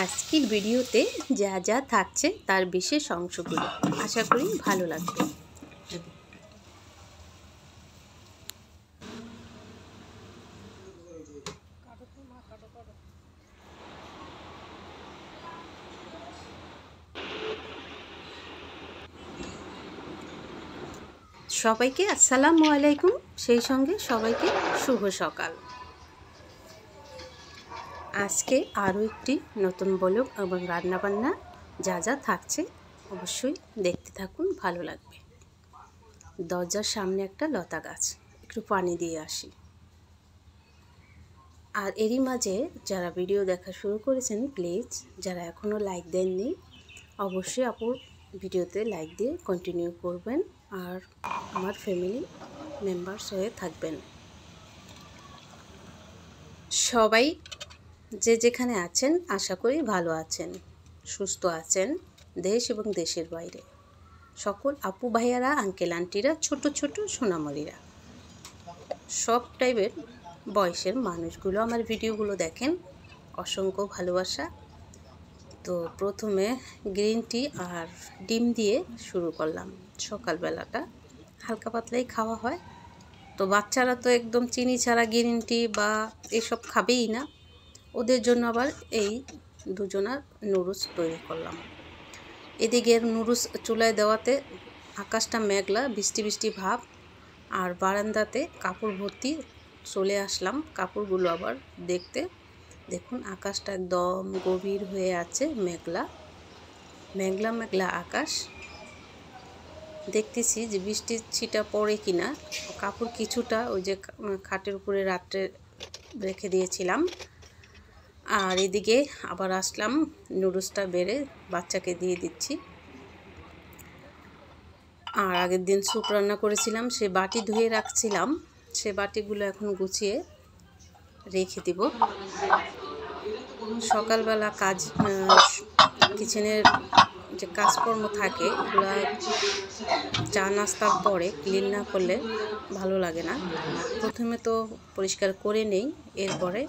আজকের ভিডিওতে যা যা থাকছে তার বিশেষ অংশগুলো আশা করি ভালো লাগবে। সবাইকে আসসালামু আলাইকুম, সেই সঙ্গে সবাইকে শুভ সকাল। আজকে আরও একটি নতুন ব্লগ এবং রান্নাবান্না যা যা থাকছে অবশ্যই দেখতে থাকুন, ভালো লাগবে। দরজার সামনে একটা লতা গাছ, একটু পানি দিয়ে আসি। আর এরই মাঝে যারা ভিডিও দেখা শুরু করেছেন, প্লিজ যারা এখনও লাইক দেননি অবশ্যই আপুর ভিডিওতে লাইক দিয়ে কন্টিনিউ করবেন আর আমার ফ্যামিলি মেম্বার্স হয়ে থাকবেন। সবাই যে যেখানে আছেন আশা করি ভালো আছেন, সুস্থ আছেন। দেশ এবং দেশের বাইরে সকল আপু ভাইয়ারা, আঙ্কেল আন্টিরা, ছোট ছোট সোনামণিরা, সব টাইপের বয়সের মানুষগুলো আমার ভিডিওগুলো দেখেন, অসংখ্য ভালোবাসা। তো প্রথমে গ্রিন টি আর ডিম দিয়ে শুরু করলাম। সকালবেলাটা হালকা পাতলাই খাওয়া হয়, তো বাচ্চারা তো একদম চিনি ছাড়া গ্রিন টি বা এসব খাবেই না। ওদের জন্য আবার এই দুজনার নুডলস তৈরি করলাম। এদিকে নুডলস চুলায় দেওয়াতে আকাশটা মেঘলা, বৃষ্টি বৃষ্টি ভাব, আর বারান্দাতে কাপড় ভর্তি চলে আসলাম কাপড়গুলো আবার দেখতে। দেখুন আকাশটা একদম গভীর হয়ে আছে, মেঘলা মেঘলা মেঘলা আকাশ। দেখতেছি যে বৃষ্টির ছিটা পড়ে কিনা। কাপড় কিছুটা ওই যে খাটের উপরে রাত্রে রেখে দিয়েছিলাম। আর এদিকে আবার আসলাম, নুডলসটা বেড়ে বাচ্চাকে দিয়ে দিচ্ছি। আর আগের দিন স্যুপ রান্না করেছিলাম, সে বাটি ধুয়ে রাখছিলাম, সে বাটিগুলো এখন গুছিয়ে রেখে দিব। সকালবেলা কাজ, কিচেনের যে কাজকর্ম থাকে এগুলো চা নাস্তার পরে ক্লিন না করলে ভালো লাগে না। প্রথমে তো পরিষ্কার করে নেই, এরপরে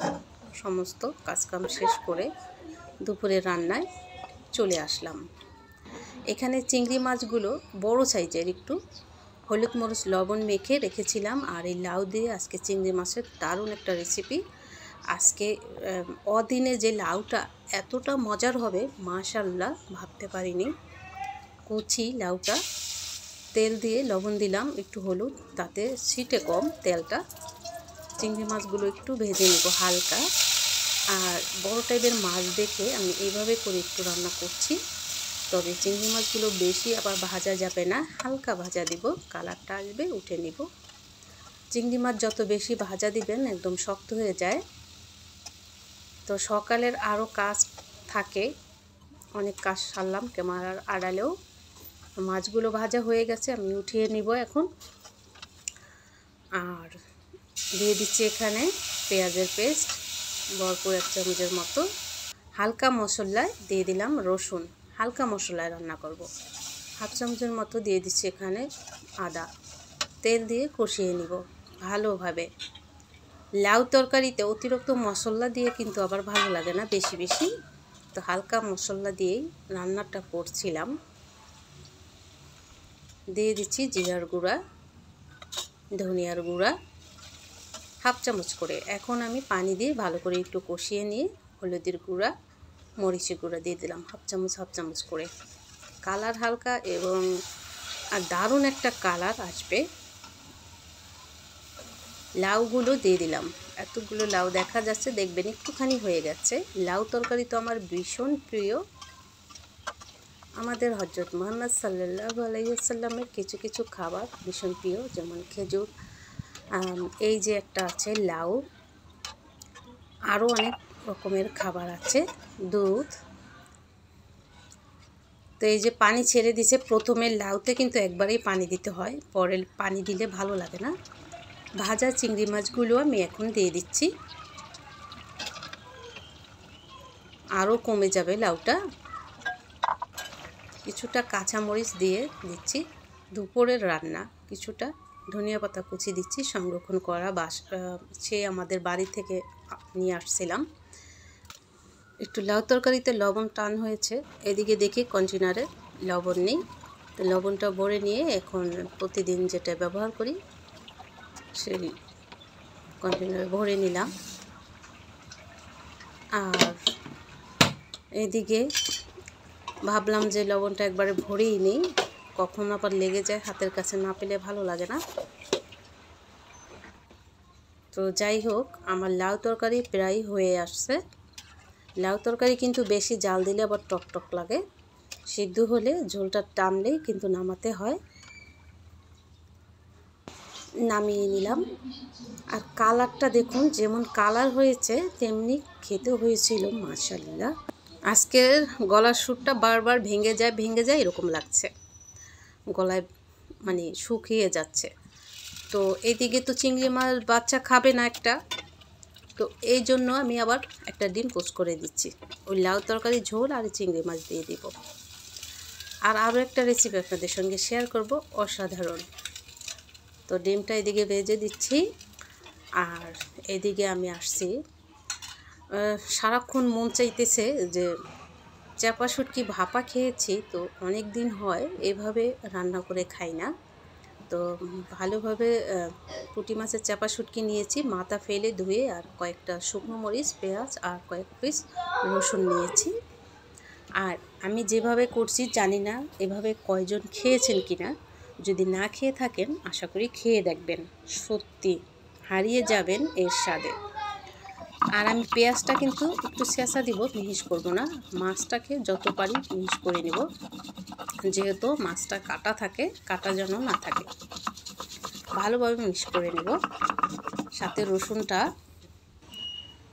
সমস্ত কাজকাম শেষ করে দুপুরে রান্নায় চলে আসলাম। এখানে চিংড়ি মাছগুলো বড় সাইজের, একটু হলুদ মরিচ লবণ মেখে রেখেছিলাম। আর এই লাউ দিয়ে আজকে চিংড়ি মাছের দারুণ একটা রেসিপি। আজকে অদিনে যে লাউটা এতটা মজার হবে মাশাআল্লাহ ভাবতে পারিনি। কচি লাউটা তেল দিয়ে লবণ দিলাম, একটু হলুদ, তাতে ছিটে কম তেলটা। চিংড়ি মাছগুলো একটু ভেজে নেব হালকা। আর বড় টাইপের মাছ দেখে আমি এইভাবে করে একটু রান্না করছি। তবে চিংড়ি মাছগুলো বেশি আবার ভাজা যাবে না, হালকা ভাজা দিব, কালারটা আসবে, উঠে নিব। চিংড়ি মাছ যত বেশি ভাজা দিবেন একদম শক্ত হয়ে যায়। তো সকালের আরও কাজ থাকে, অনেক কাজ সারলাম ক্যামেরার আড়ালেও। মাছগুলো ভাজা হয়ে গেছে, আমি উঠিয়ে নিব এখন। আর দিয়ে দিচ্ছি এখানে পেঁয়াজের পেস্ট ভরপুর 1 চামচের মতো। হালকা মশলায় দিয়ে দিলাম রসুন, হালকা মশলায় রান্না করব। 1/2 চামচের মতো দিয়ে দিচ্ছি এখানে আদা। তেল দিয়ে কষিয়ে নিব ভালোভাবে। লাউ তরকারিতে অতিরিক্ত মশলা দিয়ে কিন্তু আবার ভালো লাগে না বেশি বেশি, তো হালকা মশলা দিয়েই রান্নাটা করছিলাম। দিয়ে দিচ্ছি জিরার গুঁড়া, ধনিয়ার গুঁড়া 1/2 চামচ করে। এখন আমি পানি দিয়ে ভালো করে একটু কষিয়ে নিয়ে হলুদের গুঁড়া, মরিচের গুঁড়া দিয়ে দিলাম 1/2 চামচ করে। কালার হালকা এবং আর দারুণ একটা কালার আসবে। লাউগুলো দিয়ে দিলাম, এতগুলো লাউ দেখা যাচ্ছে, দেখবেন একটুখানি হয়ে গেছে। লাউ তরকারি তো আমার ভীষণ প্রিয়। আমাদের হযরত মুহাম্মদ সাল্লাল্লাহু আলাইহি ওয়াসাল্লামের কিছু কিছু খাবার ভীষণ প্রিয়, যেমন খেজুর, এই যে একটা আছে লাউ, আরও অনেক রকমের খাবার আছে, দুধ। তো এই যে পানি ছেড়ে দিছে, প্রথমে লাউতে কিন্তু একবারেই পানি দিতে হয়, পরে পানি দিলে ভালো লাগে না। ভাজা চিংড়ি মাছগুলো আমি এখন দিয়ে দিচ্ছি, আরও কমে যাবে লাউটা। কিছুটা কাঁচামরিচ দিয়ে দিচ্ছি, দুপুরের রান্না। কিছুটা ধনিয়া পাতা কুচি দিচ্ছি, সংরক্ষণ করা সে আমাদের বাড়ি থেকে নিয়ে আসছিলাম। একটু লাউ তরকারিতে লবণ টান হয়েছে, এদিকে দেখি কন্টেনারে লবণ নেই। তো লবণটা ভরে নিয়ে এখন প্রতিদিন যেটা ব্যবহার করি সেই কন্টেনারে ভরে নিলাম। আর এদিকে ভাবলাম যে লবণটা একবারে ভরেই নেই, কখন আবার লেগে যায়, হাতের কাছে না পেলে ভালো লাগে না। তো যাই হোক, আমার লাউ তরকারি প্রায় হয়ে আসছে। লাউ তরকারি কিন্তু বেশি জাল দিলে আবার টক টক লাগে, সিদ্ধ হলে ঝোলটা টানলেই কিন্তু নামাতে হয়। নামিয়ে নিলাম। আর কালারটা দেখুন, যেমন কালার হয়েছে তেমনি খেতে হয়েছিল মাশাআল্লাহ। আজকের গলার সুরটা বারবার ভেঙে যায় এরকম লাগছে, গলায় মানে শুকিয়ে যাচ্ছে। তো এইদিকে তো চিংড়ি মাছ বাচ্চা খাবে না একটা, তো এই জন্য আমি আবার একটা ডিম পোস্ট করে দিচ্ছি। ওই লাউ তরকারি ঝোল আর চিংড়ি মাছ দিয়ে দিব। আর আরও একটা রেসিপি আপনাদের সঙ্গে শেয়ার করব, অসাধারণ। তো ডিমটা এদিকে ভেজে দিচ্ছি। আর এদিকে আমি আসছি, সারাক্ষণ মন চাইতেছে যে চাপা শুটকি ভাপা খেয়েছি, তো অনেক দিন হয় এভাবে রান্না করে খাই না। তো ভালোভাবে পুঁটি মাছের চাপা শুটকি নিয়েছি, মাথা ফেলে ধুয়ে, আর কয়েকটা শুকনো মরিচ, পেঁয়াজ আর কয়েক পিস রসুন নিয়েছি। আর আমি যেভাবে করছি জানি না এভাবে কয়জন খেয়েছেন কিনা, যদি না খেয়ে থাকেন আশা করি খেয়ে দেখবেন, সত্যি হারিয়ে যাবেন এর স্বাদে। আর আমি পেঁয়াজটা কিন্তু একটু ছেঁচা দিব, মিহিস করব না, মাছটাকে যত পারি মিহিস করে নেব, যেহেতু মাছটা কাটা থাকে, কাটা যেন না থাকে। ভালোভাবে মিক্স করে নেব, সাথে রসুনটা।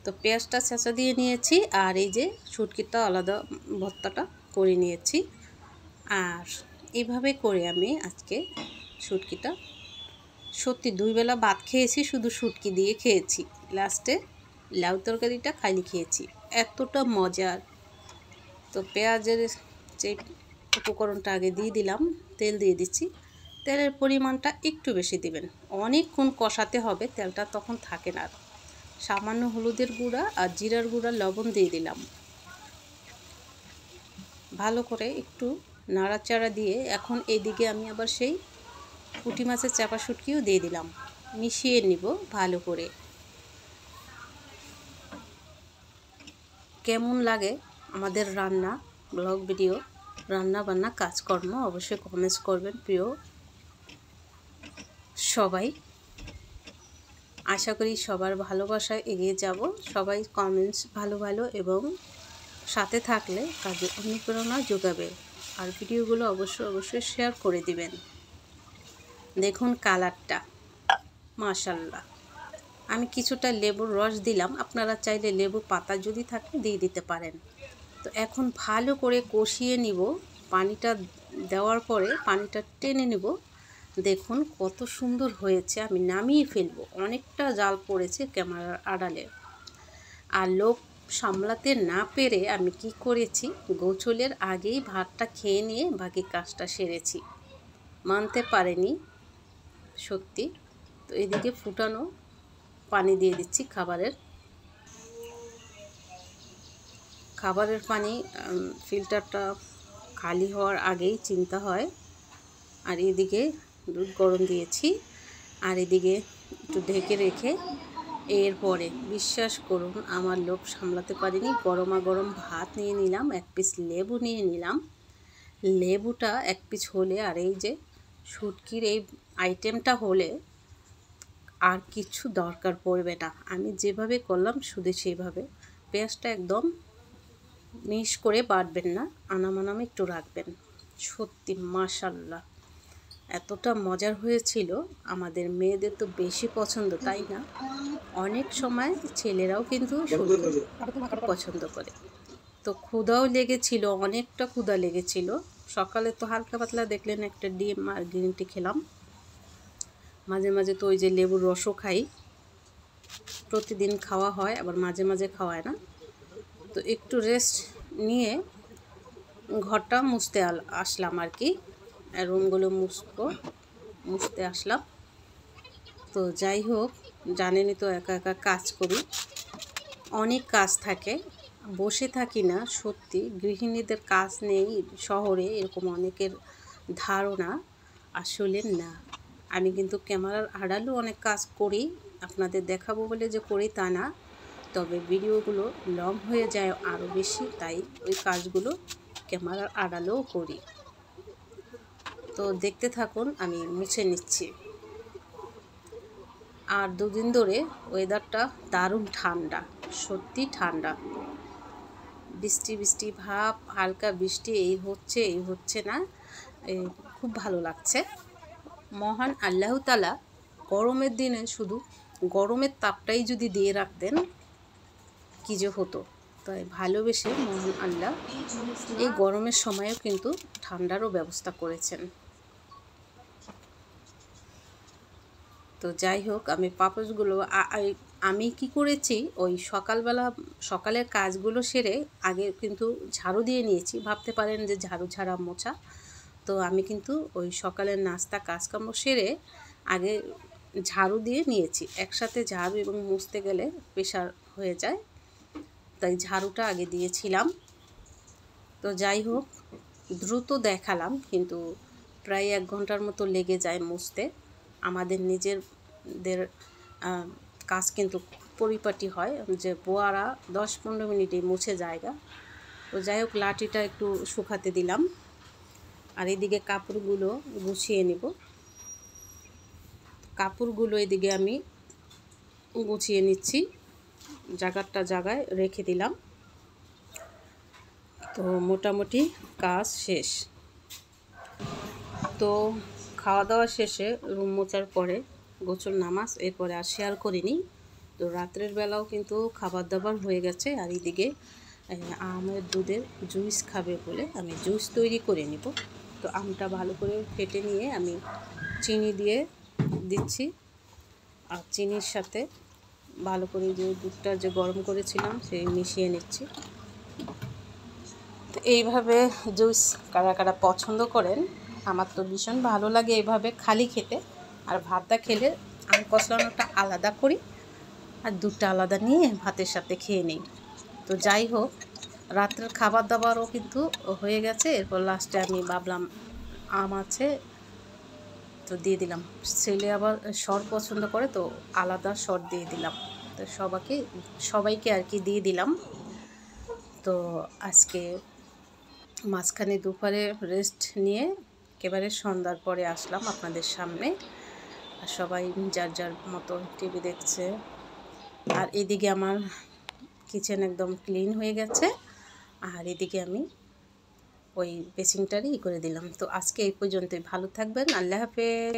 তো পেঁয়াজটা ছেঁচা দিয়ে নিয়েছি, আর এই যে শুটকিটা আলাদা ভর্তাটা করে নিয়েছি। আর এইভাবে করে আমি আজকে শুটকিটা, সত্যি 2 বেলা ভাত খেয়েছি, শুধু শুটকি দিয়ে খেয়েছি, লাস্টে লাউ তরকারিটা খালি খেয়েছি, এতটা মজার। তো পেঁয়াজের যে উপকরণটা আগে দিয়ে দিলাম, তেল দিয়ে দিচ্ছি। তেলের পরিমাণটা একটু বেশি দিবেন, অনেকক্ষণ কষাতে হবে, তেলটা তখন থাকে না। সামান্য হলুদের গুঁড়া আর জিরার গুঁড়া, লবণ দিয়ে দিলাম। ভালো করে একটু নাড়াচাড়া দিয়ে এখন এইদিকে আমি আবার সেই পুঁটি মাছের চাপা শুটকিও দিয়ে দিলাম, মিশিয়ে নিব ভালো করে। কেমন লাগে আমাদের রান্না ব্লগ ভিডিও, রান্না বান্না কাজকর্ম, অবশ্যই কমেন্টস করবেন প্রিয় সবাই। আশা করি সবার ভালোবাসায় এগিয়ে যাব, সবাই কমেন্টস ভালো ভালো এবং সাথে থাকলে কাজে অনুপ্রেরণা যোগাবে। আর ভিডিওগুলো অবশ্যই শেয়ার করে দিবেন। দেখুন কালারটা মাশাআল্লাহ। আমি কিছুটা লেবুর রস দিলাম, আপনারা চাইলে লেবু পাতা যদি থাকে দিয়ে দিতে পারেন। তো এখন ভালো করে কষিয়ে নিব, পানিটা দেওয়ার পরে পানিটা টেনে নিব। দেখুন কত সুন্দর হয়েছে, আমি নামিয়ে ফেলবো, অনেকটা জাল পড়েছে ক্যামেরার আড়ালে। আর লোভ সামলাতে না পেরে আমি কি করেছি, গোছলের আগেই ভাতটা খেয়ে নিয়ে বাকি কাজটা সেরেছি, মানতে পারেনি সত্যি। তো এদিকে ফুটানো পানি দিয়ে দিচ্ছি, খাবারের পানি ফিল্টারটা খালি হওয়ার আগেই চিন্তা হয়। আর এদিকে দুধ গরম দিয়েছি, আর এদিকে একটু ঢেকে রেখে এরপরে বিশ্বাস করুন আমার লোভ সামলাতে পারিনি, গরমা গরম ভাত নিয়ে নিলাম, 1 পিস লেবু নিয়ে নিলাম। লেবুটা 1 পিস হলে আর এই যে শুটকির এই আইটেমটা হলে আর কিছু দরকার পড়বে না। আমি যেভাবে করলাম শুধু সেইভাবে, পেঁয়াজটা একদম মিক্স করে বাটবেন না, আনামানামে একটু রাখবেন। সত্যি মাশাআল্লাহ এতটা মজার হয়েছিল। আমাদের মেয়েদের তো বেশি পছন্দ, তাই না? অনেক সময় ছেলেরাও কিন্তু শুটকি পছন্দ করে। তো ক্ষুধাও লেগেছিল, অনেকটা ক্ষুধা লেগেছিল। সকালে তো হালকা পাতলা দেখলেন একটা ডিম আর গ্রিন টি খেলাম, মাঝে মাঝে তো ওই যে লেবুর রসও খাই, প্রতিদিন খাওয়া হয় আবার মাঝে মাঝে খাওয়ায় না। তো একটু রেস্ট নিয়ে ঘরটা মুছতে আসলাম আর কি, রুমগুলো মুছতে আসলাম। তো যাই হোক, জানেনই তো একা একা কাজ করি, অনেক কাজ থাকে, বসে থাকি না, সত্যি গৃহিণীদের কাজ নেই শহরে এরকম অনেকের ধারণা, আসলে না। আমি কিন্তু ক্যামেরার আড়ালেও অনেক কাজ করি, আপনাদের দেখাবো বলে যে করি তা না, তবে ভিডিওগুলো লং হয়ে যায় আরও বেশি, তাই ওই কাজগুলো ক্যামেরার আড়ালেও করি। তো দেখতে থাকুন, আমি মুছে নিচ্ছি। আর দুদিন ধরে ওয়েদারটা দারুণ ঠান্ডা, সত্যি ঠান্ডা, বৃষ্টি বৃষ্টি ভাব, হালকা বৃষ্টি এই হচ্ছে না, খুব ভালো লাগছে। মহান আল্লাহ তাআলা গরমের দিনে শুধু গরমের তাপটাই যদি দিয়ে রাখতেন কী যে হতো। তাই ভালোবেসে মহান আল্লাহ এই গরমের সময়ও কিন্তু ঠান্ডারও ব্যবস্থা করেছেন। তো যাই হোক, আমি পাপোশগুলো আমি কি করেছি, ওই সকালের কাজগুলো সেরে আগে কিন্তু ঝাড়ু দিয়ে নিয়েছি। ভাবতে পারেন যে ঝাড়ু ছাড়া মোছা, তো আমি কিন্তু ওই সকালের নাস্তা কাজকর্ম সেরে আগে ঝাড়ু দিয়ে নিয়েছি। একসাথে ঝাড়ু এবং মুছতে গেলে প্রেশার হয়ে যায়, তাই ঝাড়ুটা আগে দিয়েছিলাম। তো যাই হোক, দ্রুত দেখালাম, কিন্তু প্রায় 1 ঘন্টার মতো লেগে যায় মুছতে। আমাদের নিজেদের কাজ কিন্তু পরিপাটি হয়, যে বোয়ারা 10-15 মিনিটেই মুছে জায়গা। তো যাই হোক, লাঠিটা একটু শুকাতে দিলাম, আর এদিকে কাপড়গুলো গুছিয়ে নেব। কাপড়গুলো এদিকে আমি গুছিয়ে নিচ্ছি, জায়গায় রেখে দিলাম। তো মোটামুটি কাজ শেষ। তো খাওয়া দাওয়া শেষে রুম মোছার পরে গোসল নামাজ, এরপরে আর শেয়ার করিনি। তো রাত্রের বেলাও কিন্তু খাবার দাবার হয়ে গেছে। আর এদিকে আমের দুধের জুস খাবে বলে আমি জুস তৈরি করে নিব। তো আমটা ভালো করে কেটে নিয়ে আমি চিনি দিয়ে দিচ্ছি, আর চিনির সাথে ভালো করে যে দুধটা যে গরম করেছিলাম সেই মিশিয়ে নিচ্ছি। তো এইভাবে জুস কারা কারা পছন্দ করেন, আমার তো ভীষণ ভালো লাগে এইভাবে খালি খেতে। আর ভাতটা খেলে আম কষলানোটা আলাদা করি, আর দুধটা আলাদা নিয়ে ভাতের সাথে খেয়ে নিই। তো যাই হোক, রাত্রের খাবার দাবারও কিন্তু হয়ে গেছে। এরপর লাস্টে আমি ভাবলাম আম আছে, তো দিয়ে দিলাম। ছেলে আবার সর পছন্দ করে, তো আলাদা সর দিয়ে দিলাম। তো সবাইকে আর কি দিয়ে দিলাম। তো আজকে মাঝখানে দুপুরে রেস্ট নিয়ে একেবারে সন্ধ্যার পরে আসলাম আপনাদের সামনে। আর সবাই যার যার মতো টিভি দেখছে। আর এদিকে আমার কিচেন একদম ক্লিন হয়ে গেছে, আর এদিকে আমি ওই বেসিংটারই করে দিলাম। তো আজকে এই পর্যন্তই, ভালো থাকবেন, আল্লাহ হাফেজ।